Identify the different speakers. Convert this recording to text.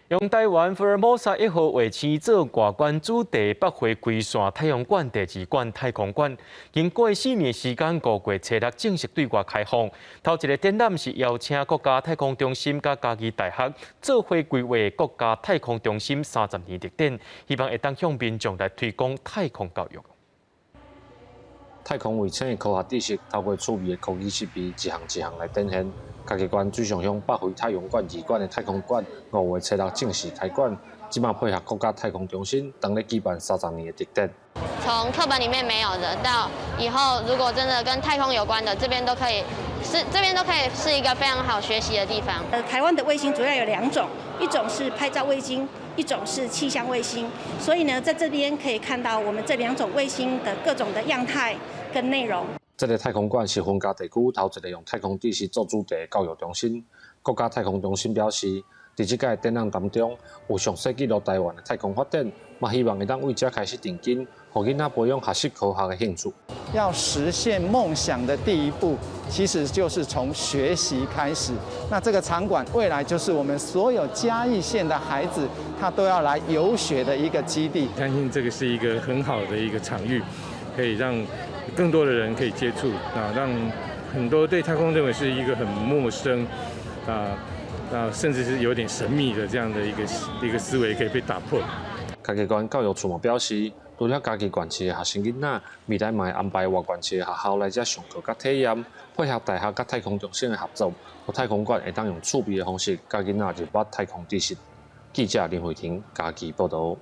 Speaker 1: 用台湾福尔摩沙1号卫星做外观主题北回归线太阳馆第2馆太空馆，经过4年时间，5月初6正式对外开放。头一个展览是邀请国家太空中心甲嘉义大学做伙规划国家太空中心30年特展，希望会当向民众来推广太空教育。
Speaker 2: 太空卫星的科学知识，透过趣味的科技设备，一项一项来展现。嘉义县水上乡北回太阳馆2馆的太空馆，5月初6正式开馆。即马配合国家太空中心，当咧举办30年的特展。
Speaker 3: 从课本里面没有的，到以后如果真的跟太空有关的，这边都可以是一个非常好学习的地方。
Speaker 4: 台湾的卫星主要有2种，一种是拍照卫星，一种是气象卫星。所以呢，在这边可以看到我们这2种卫星的各种的样态跟内容。
Speaker 2: 这个太空馆是分家地区头一个用太空知识做主题的教育中心。国家太空中心表示，在这届展览当中，有详细记录台湾的太空发展，嘛希望会当为这开始定根，让囡仔培养学习科学的兴趣。
Speaker 5: 要实现梦想的第一步，其实就是从学习开始。那这个场馆未来就是我们所有嘉义县的孩子，他都要来游学的一个基地。
Speaker 6: 相信这个是一个很好的一个场域，可以让更多的人可以接触让很多对太空认为是一个很陌生甚至是有点神秘的这样的一个思维可以被打破。
Speaker 2: 嘉义县教育处嘛表示，除了嘉义县市的学生囡仔，未来嘛会安排外县市的学校来这上课甲体验，配合大学甲太空中心的合作，和太空馆会当用趣味的方式教囡仔入捌太空知识。记者林慧婷，嘉义报道。